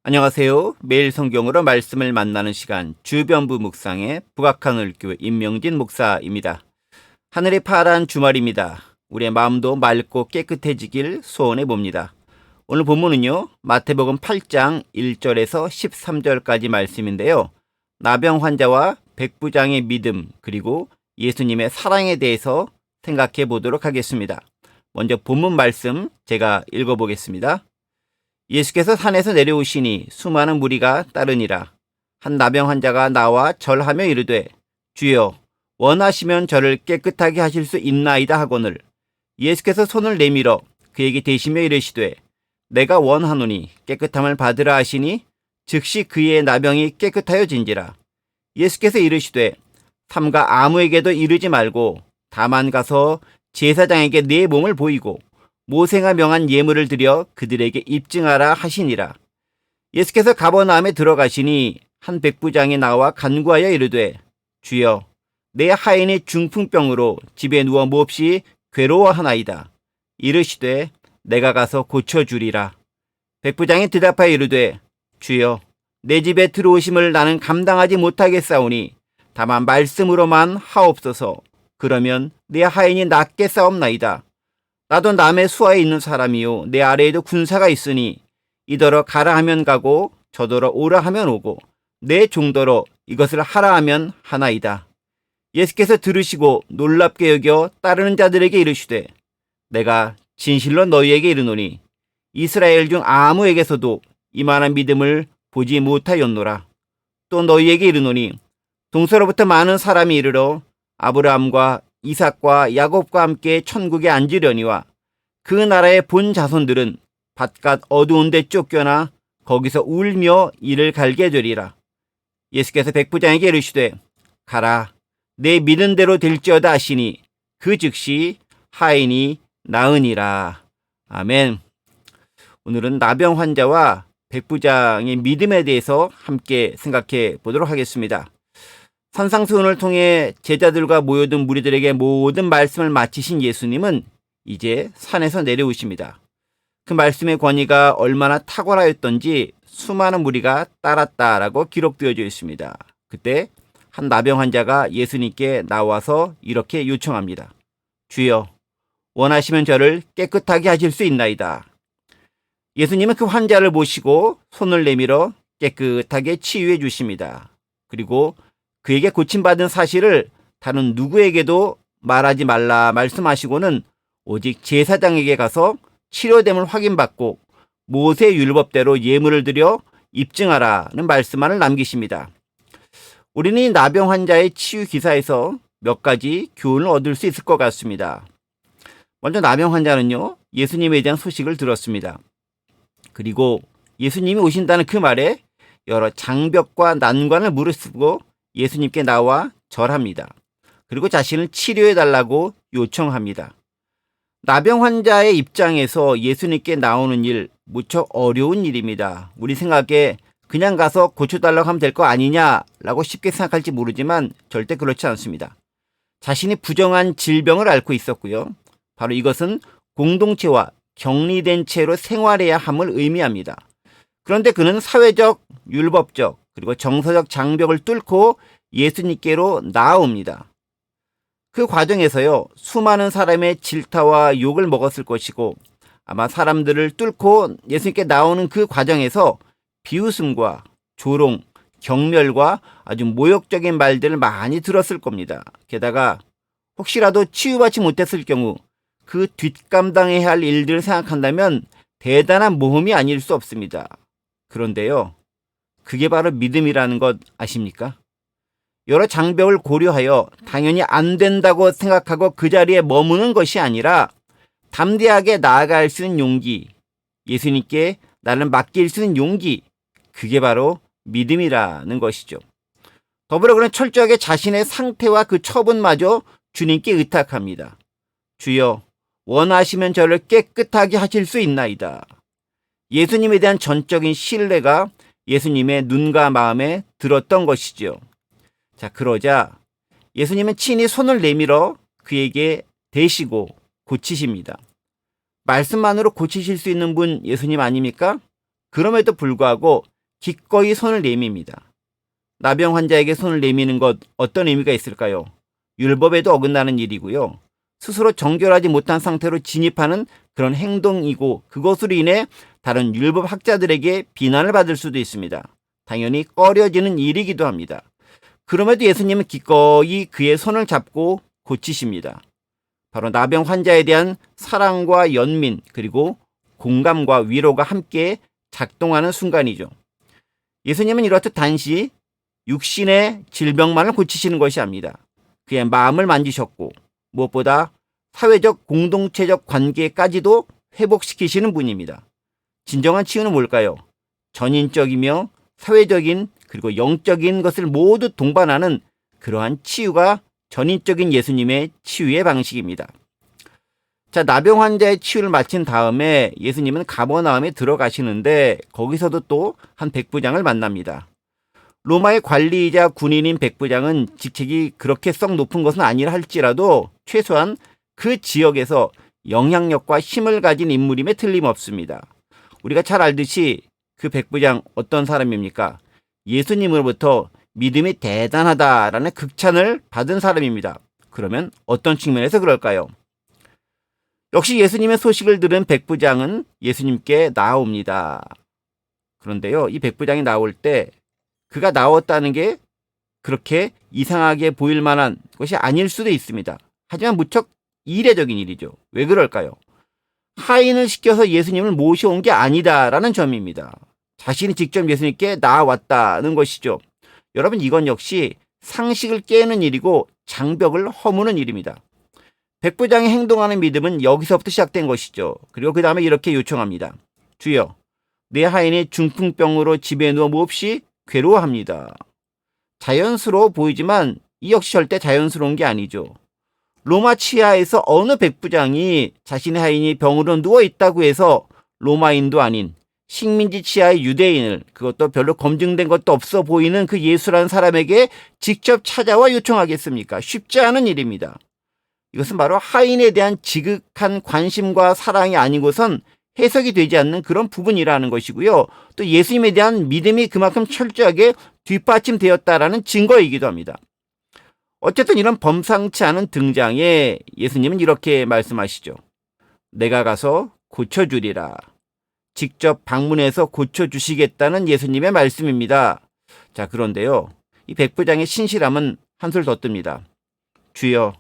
안녕하세요. 매일 성경으로 말씀을 만나는 시간 주변부 묵상의 북악한울교회 임명진 목사입니다. 하늘이 파란 주말입니다. 우리의 마음도 맑고 깨끗해지길 소원해 봅니다. 오늘 본문은요, 마태복음 8장 1절에서 13절까지 말씀인데요. 나병 환자와 백부장의 믿음 그리고 예수님의 사랑에 대해서 생각해 보도록 하겠습니다. 먼저 본문 말씀 제가 읽어보겠습니다. 예수께서 산에서 내려오시니 수많은 무리가 따르니라. 한 나병 환자가 나와 절하며 이르되 주여 원하시면 저를 깨끗하게 하실 수 있나이다 하거늘 예수께서 손을 내밀어 그에게 대시며 이르시되 내가 원하노니 깨끗함을 받으라 하시니 즉시 그의 나병이 깨끗하여진지라. 예수께서 이르시되 삼가 아무에게도 이르지 말고 다만 가서 제사장에게 네 몸을 보이고 모세가 명한 예물을 드려 그들에게 입증하라 하시니라. 예수께서 가버나움에 들어가시니 한 백부장이 나와 간구하여 이르되 주여 내 하인이 중풍병으로 집에 누워 몹시 괴로워하나이다. 이르시되 내가 가서 고쳐주리라. 백부장이 대답하여 이르되 주여 내 집에 들어오심을 나는 감당하지 못하겠사오니 다만 말씀으로만 하옵소서. 그러면 내 하인이 낫게 싸움나이다. 나도 남의 수하에 있는 사람이요 내 아래에도 군사가 있으니 이더러 가라 하면 가고 저더러 오라 하면 오고 내 종더러 이것을 하라 하면 하나이다. 예수께서 들으시고 놀랍게 여겨 따르는 자들에게 이르시되 내가 진실로 너희에게 이르노니 이스라엘 중 아무에게서도 이만한 믿음을 보지 못하였노라. 또 너희에게 이르노니 동서로부터 많은 사람이 이르러 아브라함과 이삭과 야곱과 함께 천국에 앉으려니와 그 나라의 본 자손들은 바깥 어두운 데 쫓겨나 거기서 울며 이를 갈게 되리라. 예수께서 백부장에게 이르시되 가라 내 믿은 대로 될지어다 하시니 그 즉시 하인이 나으니라. 아멘. 오늘은 나병 환자와 백부장의 믿음에 대해서 함께 생각해 보도록 하겠습니다. 산상수훈을 통해 제자들과 모여든 무리들에게 모든 말씀을 마치신 예수님은 이제 산에서 내려오십니다. 그 말씀의 권위가 얼마나 탁월하였던지 수많은 무리가 따랐다라고 기록되어져 있습니다. 그때 한 나병 환자가 예수님께 나와서 이렇게 요청합니다. 주여 원하시면 저를 깨끗하게 하실 수 있나이다. 예수님은 그 환자를 모시고 손을 내밀어 깨끗하게 치유해 주십니다. 그리고 그에게 고침받은 사실을 다른 누구에게도 말하지 말라 말씀하시고는 오직 제사장에게 가서 치료됨을 확인받고 모세 율법대로 예물을 드려 입증하라는 말씀만을 남기십니다. 우리는 이 나병 환자의 치유 기사에서 몇 가지 교훈을 얻을 수 있을 것 같습니다. 먼저 나병 환자는요, 예수님에 대한 소식을 들었습니다. 그리고 예수님이 오신다는 그 말에 여러 장벽과 난관을 무릅쓰고 예수님께 나와 절합니다. 그리고 자신을 치료해달라고 요청합니다. 나병 환자의 입장에서 예수님께 나오는 일 무척 어려운 일입니다. 우리 생각에 그냥 가서 고쳐달라고 하면 될 거 아니냐라고 쉽게 생각할지 모르지만 절대 그렇지 않습니다. 자신이 부정한 질병을 앓고 있었고요. 바로 이것은 공동체와 격리된 채로 생활해야 함을 의미합니다. 그런데 그는 사회적, 율법적, 그리고 정서적 장벽을 뚫고 예수님께로 나아옵니다. 그 과정에서요, 수많은 사람의 질타와 욕을 먹었을 것이고 아마 사람들을 뚫고 예수님께 나오는 그 과정에서 비웃음과 조롱, 경멸과 아주 모욕적인 말들을 많이 들었을 겁니다. 게다가 혹시라도 치유받지 못했을 경우 그 뒷감당해야 할 일들을 생각한다면 대단한 모험이 아닐 수 없습니다. 그런데요, 그게 바로 믿음이라는 것 아십니까? 여러 장벽을 고려하여 당연히 안 된다고 생각하고 그 자리에 머무는 것이 아니라 담대하게 나아갈 수 있는 용기, 예수님께 나를 맡길 수 있는 용기, 그게 바로 믿음이라는 것이죠. 더불어 그는 철저하게 자신의 상태와 그 처분마저 주님께 의탁합니다. 주여, 원하시면 저를 깨끗하게 하실 수 있나이다. 예수님에 대한 전적인 신뢰가 예수님의 눈과 마음에 들었던 것이죠. 자, 그러자 예수님은 친히 손을 내밀어 그에게 대시고 고치십니다. 말씀만으로 고치실 수 있는 분 예수님 아닙니까? 그럼에도 불구하고 기꺼이 손을 내밉니다. 나병 환자에게 손을 내미는 것 어떤 의미가 있을까요? 율법에도 어긋나는 일이고요. 스스로 정결하지 못한 상태로 진입하는 그런 행동이고 그것으로 인해 다른 율법 학자들에게 비난을 받을 수도 있습니다. 당연히 꺼려지는 일이기도 합니다. 그럼에도 예수님은 기꺼이 그의 손을 잡고 고치십니다. 바로 나병 환자에 대한 사랑과 연민 그리고 공감과 위로가 함께 작동하는 순간이죠. 예수님은 이렇듯 단지 육신의 질병만을 고치시는 것이 아닙니다. 그의 마음을 만지셨고 무엇보다 사회적 공동체적 관계까지도 회복시키시는 분입니다. 진정한 치유는 뭘까요? 전인적이며 사회적인 그리고 영적인 것을 모두 동반하는 그러한 치유가 전인적인 예수님의 치유의 방식입니다. 자, 나병 환자의 치유를 마친 다음에 예수님은 가버나움에 들어가시는데 거기서도 또 한 백부장을 만납니다. 로마의 관리이자 군인인 백부장은 직책이 그렇게 썩 높은 것은 아니라 할지라도 최소한 그 지역에서 영향력과 힘을 가진 인물임에 틀림없습니다. 우리가 잘 알듯이 그 백부장 어떤 사람입니까? 예수님으로부터 믿음이 대단하다라는 극찬을 받은 사람입니다. 그러면 어떤 측면에서 그럴까요? 역시 예수님의 소식을 들은 백부장은 예수님께 나아옵니다. 그런데요, 이 백부장이 나올 때 그가 나왔다는 게 그렇게 이상하게 보일 만한 것이 아닐 수도 있습니다. 하지만 무척 이례적인 일이죠. 왜 그럴까요? 하인을 시켜서 예수님을 모셔온 게 아니다라는 점입니다. 자신이 직접 예수님께 나아왔다는 것이죠. 여러분, 이건 역시 상식을 깨는 일이고 장벽을 허무는 일입니다. 백부장이 행동하는 믿음은 여기서부터 시작된 것이죠. 그리고 그 다음에 이렇게 요청합니다. 주여, 내 하인이 중풍병으로 집에 누워 몹시 괴로워합니다. 자연스러워 보이지만 이 역시 절대 자연스러운 게 아니죠. 로마 치하에서 어느 백부장이 자신의 하인이 병으로 누워 있다고 해서 로마인도 아닌 식민지 치하의 유대인을, 그것도 별로 검증된 것도 없어 보이는 그 예수라는 사람에게 직접 찾아와 요청하겠습니까? 쉽지 않은 일입니다. 이것은 바로 하인에 대한 지극한 관심과 사랑이 아니고선 해석이 되지 않는 그런 부분이라는 것이고요. 또 예수님에 대한 믿음이 그만큼 철저하게 뒷받침되었다라는 증거이기도 합니다. 어쨌든 이런 범상치 않은 등장에 예수님은 이렇게 말씀하시죠. 내가 가서 고쳐주리라. 직접 방문해서 고쳐주시겠다는 예수님의 말씀입니다. 자, 그런데요, 이 백부장의 신실함은 한술 더 뜹니다. 주여,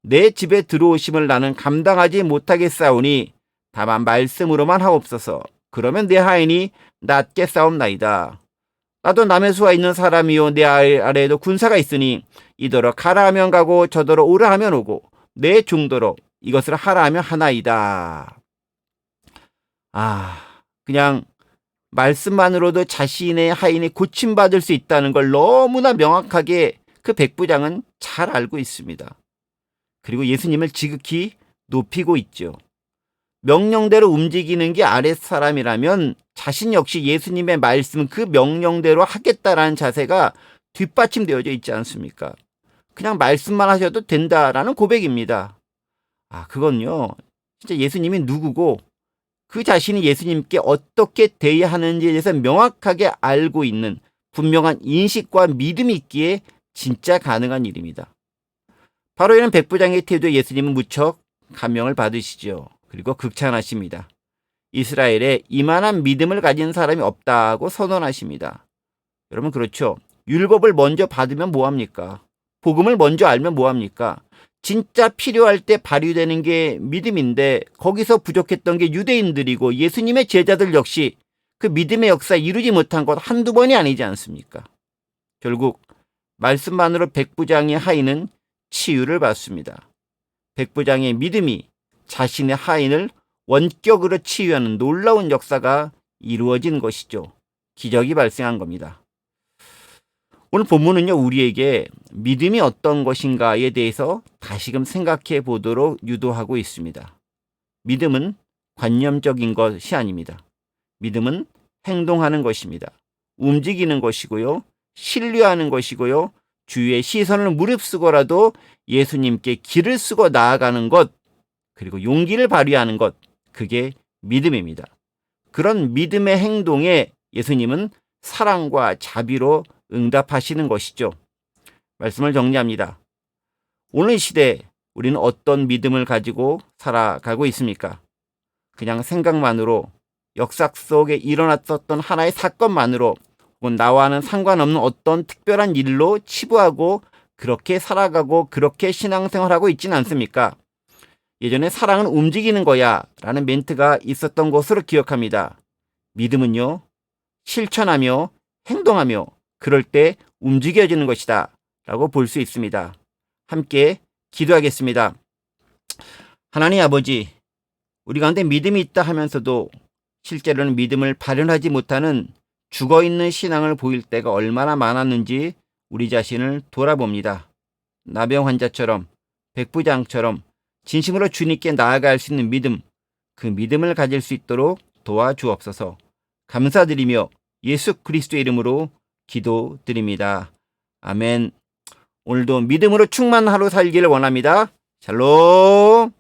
내 집에 들어오심을 나는 감당하지 못하겠사오니 다만 말씀으로만 하옵소서. 그러면 내 하인이 낫게 싸움나이다. 나도 남의 수가 있는 사람이요, 내 아래에도 군사가 있으니 이더러 가라 하면 가고 저더러 오라 하면 오고 내 중도로 이것을 하라 하면 하나이다. 그냥 말씀만으로도 자신의 하인이 고침받을 수 있다는 걸 너무나 명확하게 그 백부장은 잘 알고 있습니다. 그리고 예수님을 지극히 높이고 있죠. 명령대로 움직이는 게 아랫사람이라면 자신 역시 예수님의 말씀 그 명령대로 하겠다라는 자세가 뒷받침되어져 있지 않습니까? 그냥 말씀만 하셔도 된다라는 고백입니다. 그건요, 진짜 예수님이 누구고 그 자신이 예수님께 어떻게 대해야 하는지에 대해서 명확하게 알고 있는 분명한 인식과 믿음이 있기에 진짜 가능한 일입니다. 바로 이런 백부장의 태도에 예수님은 무척 감명을 받으시죠. 그리고 극찬하십니다. 이스라엘에 이만한 믿음을 가진 사람이 없다고 선언하십니다. 여러분, 그렇죠? 율법을 먼저 받으면 뭐합니까? 복음을 먼저 알면 뭐합니까? 진짜 필요할 때 발휘되는 게 믿음인데 거기서 부족했던 게 유대인들이고 예수님의 제자들 역시 그 믿음의 역사 이루지 못한 것 한두 번이 아니지 않습니까? 결국 말씀만으로 백부장의 하인은 치유를 받습니다. 백부장의 믿음이 자신의 하인을 원격으로 치유하는 놀라운 역사가 이루어진 것이죠. 기적이 발생한 겁니다. 오늘 본문은요, 우리에게 믿음이 어떤 것인가에 대해서 다시금 생각해 보도록 유도하고 있습니다. 믿음은 관념적인 것이 아닙니다. 믿음은 행동하는 것입니다. 움직이는 것이고요, 신뢰하는 것이고요, 주위의 시선을 무릅쓰고라도 예수님께 길을 쓰고 나아가는 것, 그리고 용기를 발휘하는 것, 그게 믿음입니다. 그런 믿음의 행동에 예수님은 사랑과 자비로 응답하시는 것이죠. 말씀을 정리합니다. 오늘 시대에 우리는 어떤 믿음을 가지고 살아가고 있습니까? 그냥 생각만으로, 역사 속에 일어났었던 하나의 사건만으로, 혹은 나와는 상관없는 어떤 특별한 일로 치부하고 그렇게 살아가고 그렇게 신앙생활하고 있지는 않습니까? 예전에 사랑은 움직이는 거야 라는 멘트가 있었던 것으로 기억합니다. 믿음은요, 실천하며 행동하며 그럴 때 움직여지는 것이다 라고 볼 수 있습니다. 함께 기도하겠습니다. 하나님 아버지, 우리 가운데 믿음이 있다 하면서도 실제로는 믿음을 발현하지 못하는 죽어있는 신앙을 보일 때가 얼마나 많았는지 우리 자신을 돌아봅니다. 나병 환자처럼, 백부장처럼 진심으로 주님께 나아갈 수 있는 믿음, 그 믿음을 가질 수 있도록 도와주옵소서. 감사드리며 예수 그리스도의 이름으로 기도드립니다. 아멘. 오늘도 믿음으로 충만한 하루 살기를 원합니다. 샬롬.